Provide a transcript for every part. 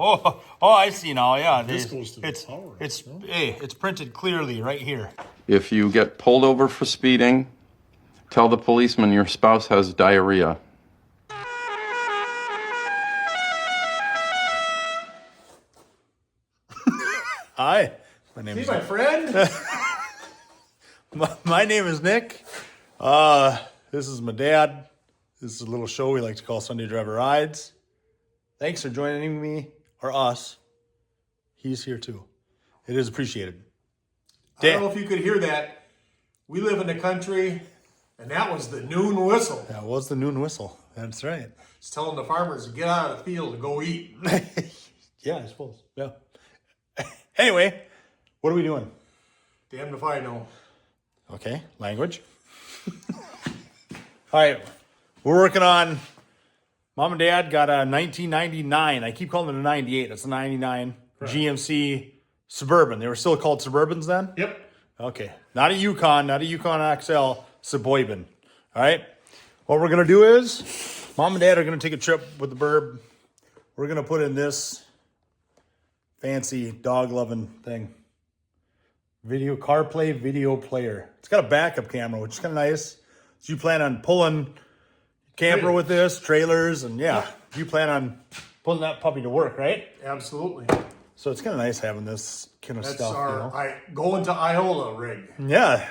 Oh, I see now. Yeah, This goes to the power. Hey, it's printed clearly right here. If you get pulled over for speeding, tell the policeman your spouse has diarrhea. Hi, my name See is my friend? my name is Nick. This is my dad. This is a little show we like to call Sunday Driver Rides. Thanks for joining me, or us. He's here too. It is appreciated. I don't know if you could hear that. We live in the country, and that was the noon whistle. That was the noon whistle. That's right. It's telling the farmers to get out of the field and go eat. Yeah, I suppose. Yeah. Anyway, what are we doing? Damned if I know. Okay, language. All right, we're working on. Mom and Dad got a 1999. I keep calling it a 98. It's a 99 GMC Suburban. They were still called Suburbans then? Yep. Okay, not a Yukon, not a Yukon XL, Suburban. All right, what we're going to do is, Mom and Dad are going to take a trip with the Burb. We're going to put in this fancy dog-loving thing. CarPlay video player. It's got a backup camera, which is kind of nice. So you plan on pulling camper with this, trailers, and yeah, you plan on pulling that puppy to work, right? Absolutely. So it's kind of nice having this kind of That's stuff. our going to Iola rig. Yeah.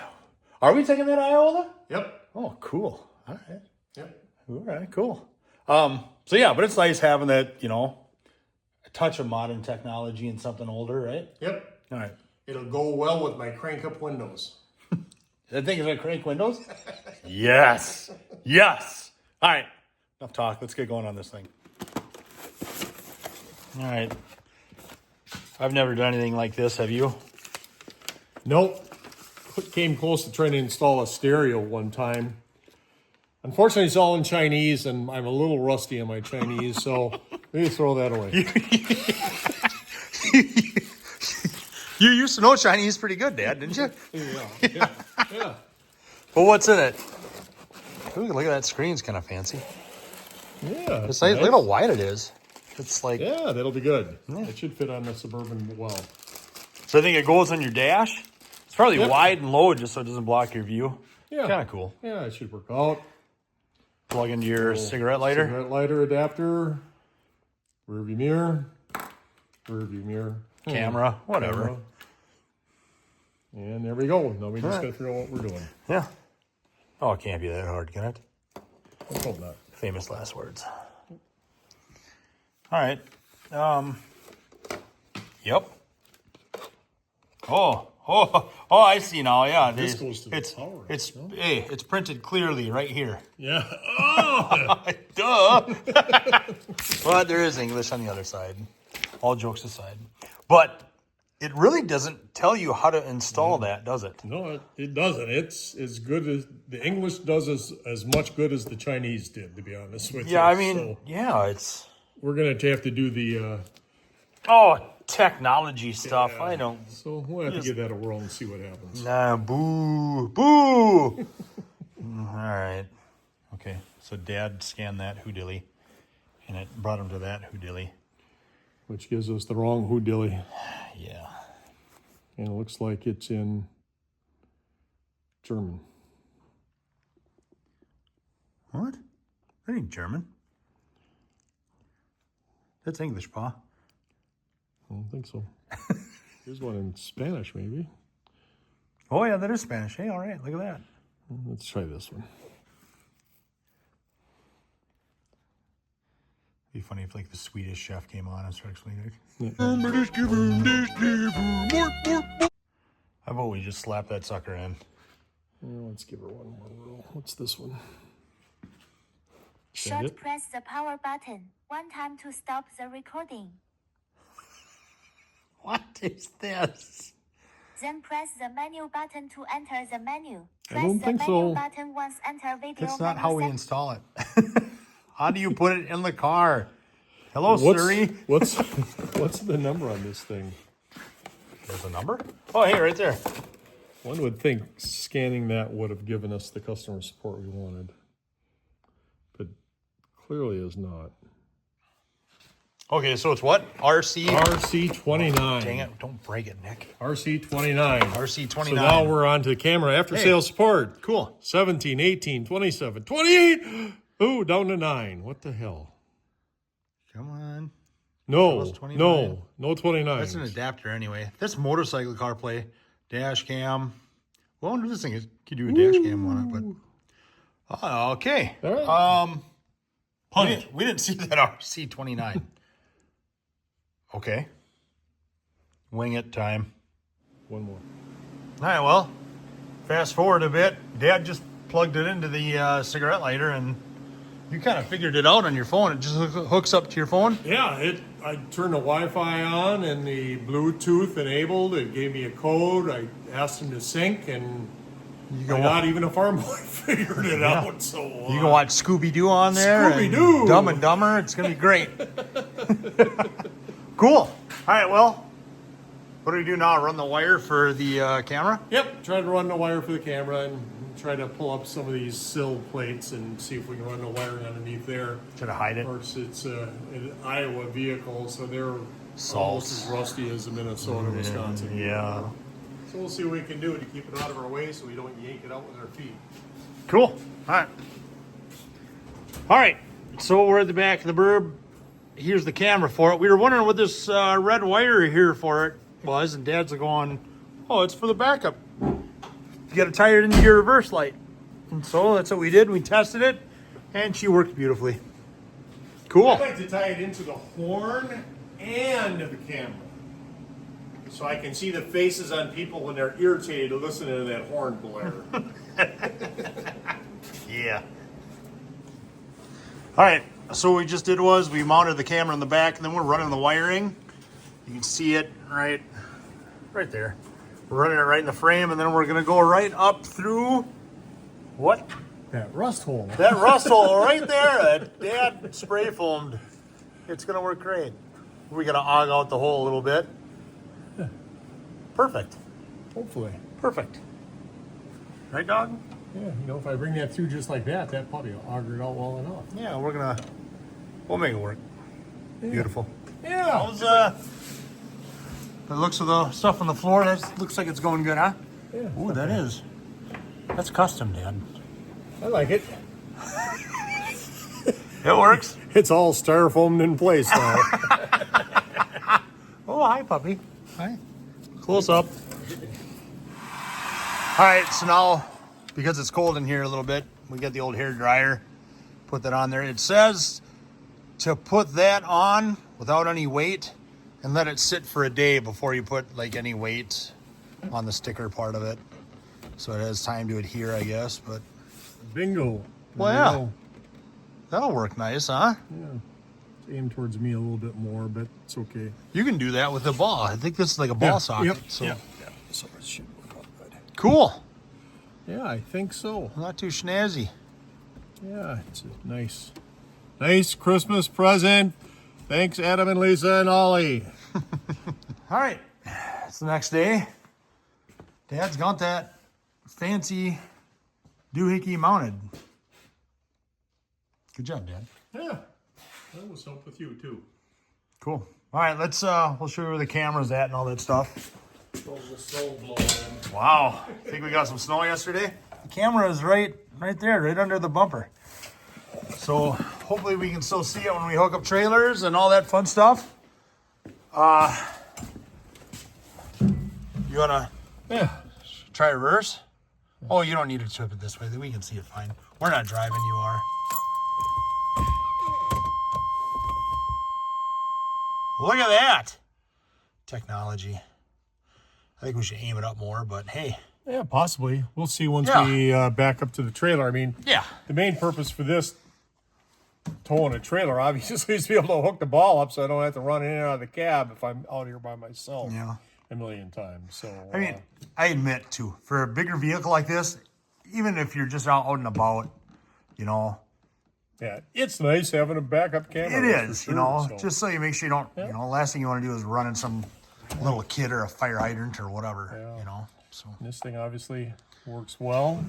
Are we taking that Iola? Yep. Oh, cool. All right. Yep. All right, cool. So yeah, but it's nice having that, a touch of modern technology and something older, right? Yep. All right. It'll go well with my crank up windows. That thing is going to crank windows? Yes. Yes. All right. Enough talk. Let's get going on this thing. All right. I've never done anything like this. Have you? Nope. Came close to trying to install a stereo one time. Unfortunately, it's all in Chinese, and I'm a little rusty on my Chinese, so maybe throw that away. You used to know Chinese pretty good, Dad, didn't you? Yeah. Well, what's in it? Ooh, look at that screen. It's kind of fancy. Yeah. It's nice. Look at how wide it is. It's like... Yeah, that'll be good. Yeah. It should fit on the Suburban well. So I think it goes on your dash. It's probably wide and low just so it doesn't block your view. Yeah. Kind of cool. Yeah, it should work out. Plug into your cigarette lighter. Cigarette lighter adapter. Rear view mirror. Camera. Whatever. Camera. And there we go. Now we just got to figure out what we're doing. Yeah. Oh, it can't be that hard, can it? Let's hope not. Famous last words. All right. Yep. Oh, I see now. Yeah. This goes to the power. It's printed clearly right here. Yeah. Oh! Duh. But there is English on the other side. All jokes aside. But it really doesn't tell you how to install that, does it? No, it doesn't. It's as good as the English does as much good as the Chinese did, to be honest with you. Yeah, I mean, it's... We're going to have to do the... technology stuff. Yeah. I don't... So we'll have to give that a whirl and see what happens. Nah, boo. Boo! All right. Okay, so Dad scanned that hoodilly, and it brought him to that hoodilly. Which gives us the wrong hoodilly. Yeah. And it looks like it's in German. What? That ain't German. That's English, Pa. I don't think so. Here's one in Spanish, maybe. Oh, yeah, that is Spanish. Hey, all right, look at that. Let's try this one. It'd be funny if, like, the Swedish chef came on and started explaining it. How about we just slap that sucker in? Yeah, let's give her one more roll. What's this one? Short press the power button one time to stop the recording. What is this? Then press the menu button to enter the menu. I Press don't the think menu so. button once enter video That's not menu how we set- install it. How do you put it in the car? Hello, Siri. What's the number on this thing? There's a number? Oh, hey, right there. One would think scanning that would have given us the customer support we wanted. But clearly is not. Okay, so it's what? RC? RC29. Dang it, don't break it, Nick. RC29. RC29. So now we're on to the camera. After sales support. Cool. 17, 18, 27, 28. Ooh, down to 9. What the hell? Come on. No, Plus 29. no 29. That's an adapter anyway. That's motorcycle CarPlay, dash cam. Well, I wonder if this thing is, could do a dash cam on it, but okay. All right. We didn't see that RC29. Okay. Wing it time. One more. All right, well, fast forward a bit. Dad just plugged it into the cigarette lighter, and you kind of figured it out on your phone. It just hooks up to your phone. Yeah, I turned the Wi-Fi on and the Bluetooth enabled. It gave me a code. I asked him to sync, and not even a farm boy figured it out. So You can watch Scooby-Doo on there. Scooby-Doo. And Dumb and Dumber. It's going to be great. Cool. All right, well, what do we do now? Run the wire for the camera? Yep, try to run the wire for the camera and try to pull up some of these sill plates and see if we can run the wiring underneath there. Try to hide it. Of course, it's an Iowa vehicle, so they're Salts. almost as rusty as the Minnesota, Wisconsin. Yeah. So we'll see what we can do to keep it out of our way so we don't yank it out with our feet. Cool. All right. All right. So we're at the back of the burb. Here's the camera for it. We were wondering what this red wire here for it was, and Dad's going, oh, it's for the backup. You got to tie it into your reverse light. And so that's what we did. We tested it, and she worked beautifully. Cool. I'd like to tie it into the horn and the camera, so I can see the faces on people when they're irritated listening to that horn blare. Yeah. All right. So what we just did was we mounted the camera in the back, and then we're running the wiring. You can see it right there. We're running it right in the frame, and then we're going to go right up through what? That rust hole. That rust hole right there that Dad spray foamed. It's going to work great. We're going to aug out the hole a little bit. Perfect. Hopefully. Perfect. Right, dog? Yeah, if I bring that through just like that, that probably will auger it out well enough. Yeah, we'll make it work. Yeah. Beautiful. Yeah. How's the looks of the stuff on the floor? That looks like it's going good, huh? Yeah. Ooh, that is. That's custom, Dad. I like it. It works. It's all styrofoamed in place now. Oh, hi, puppy. Hi. Close up. All right, so now, because it's cold in here a little bit, we got the old hair dryer. Put that on there. It says to put that on without any weight and let it sit for a day before you put like any weight on the sticker part of it. So it has time to adhere, I guess, but Bingo. well, There we yeah. go. That'll work nice, huh? Yeah. It's aimed towards me a little bit more, but it's okay. You can do that with the ball. I think this is like a ball socket. Yep. So Yep. So it should work out good. cool. Yeah, I think so. Not too snazzy. Yeah, it's a nice Christmas present. Thanks, Adam and Lisa and Ollie. All right. It's the next day. Dad's got that fancy doohickey mounted. Good job, Dad. Yeah, that was help with you too. Cool. All right, let's we'll show you where the camera's at and all that stuff. The snow blowing. Wow. Think we got some snow yesterday? The camera is right there, right under the bumper. So hopefully we can still see it when we hook up trailers and all that fun stuff. You wanna try reverse? Oh, you don't need to trip it this way. We can see it fine. We're not driving, you are. Look at that. Technology. I think we should aim it up more, but hey. Yeah, possibly. We'll see once Yeah. we back up to the trailer. I mean, Yeah. the main purpose for this towing a trailer obviously is to be able to hook the ball up so I don't have to run in and out of the cab if I'm out here by myself a million times. So I mean, I admit too, for a bigger vehicle like this, even if you're just out and about, yeah, it's nice having a backup camera. it that's is, for sure, so. just so you make sure you don't, last thing you want to do is run in some little kid or a fire hydrant or whatever, so. This thing obviously works well.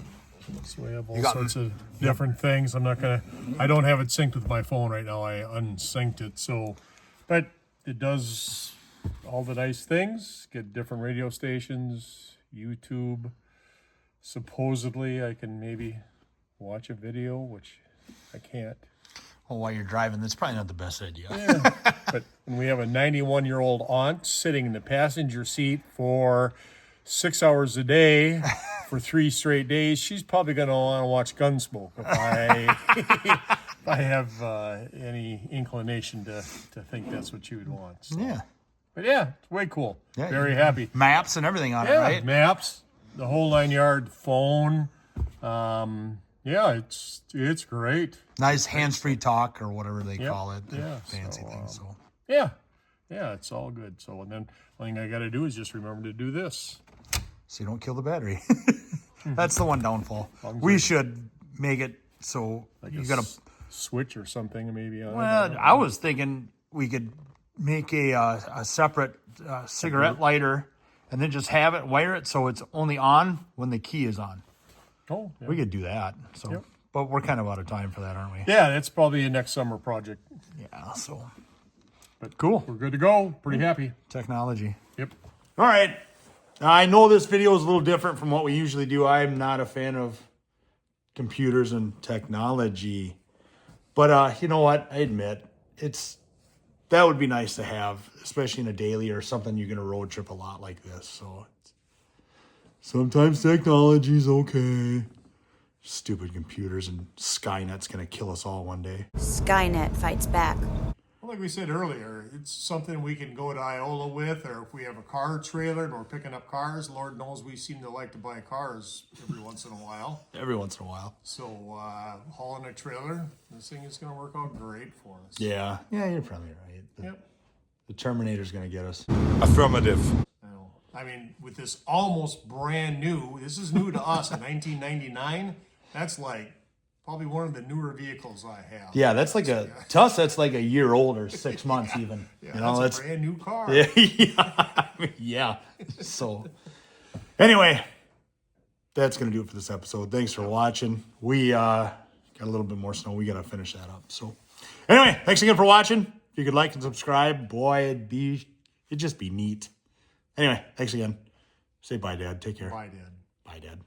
So we have all got- sorts of different things. I don't have it synced with my phone right now. I unsynced it. So But it does all the nice things. Get different radio stations, YouTube. Supposedly, I can maybe watch a video, which I can't. Well, while you're driving, that's probably not the best idea. Yeah. But when we have a 91-year-old aunt sitting in the passenger seat for 6 hours a day for 3 straight days, she's probably going to want to watch Gunsmoke if I have any inclination to think that's what you would want. So. Yeah. But yeah, it's way cool. Yeah, Very happy. Maps and everything on it, Yeah, right? maps, the whole 9-yard phone. Yeah, it's great. Nice hands-free talk or whatever they Yep. call it. Yeah, Fancy so, thing. So Yeah, it's all good. So, and then the thing I got to do is just remember to do this. you don't kill the battery. That's the one downfall. We should make it so you got to. Switch or something maybe. Well, I was thinking we could make a separate cigarette lighter and then just have it, wire it so it's only on when the key is on. Oh, yeah. We could do that. So, Yep. but we're kind of out of time for that, aren't we? Yeah, that's probably a next summer project. Yeah. So, But cool. We're good to go. Pretty happy. Technology. Yep. All right. I know this video is a little different from what we usually do. I'm not a fan of computers and technology. But you know what? I admit that would be nice to have, especially in a daily or something you're going to road trip a lot like this. So sometimes technology's okay. Stupid computers and Skynet's going to kill us all one day. Skynet fights back. Well, like we said earlier, it's something we can go to Iola with, or if we have a car trailer and we're picking up cars, Lord knows we seem to like to buy cars every once in a while. Every once in a while. So hauling a trailer, this thing is going to work out great for us. Yeah. Yeah, you're probably right. Yep. The Terminator's going to get us. Affirmative. I mean, with this almost brand new, this is new to us in 1999. That's like probably one of the newer vehicles I have. Yeah, that's like to us, that's like a year old or 6 months even. Yeah, you know, that's a brand new car. Yeah. So, anyway, that's going to do it for this episode. Thanks for watching. We got a little bit more snow. We got to finish that up. So, anyway, thanks again for watching. If you could like and subscribe, boy, it'd just be neat. Anyway, thanks again. Say bye, Dad. Take care. Bye, Dad. Bye, Dad.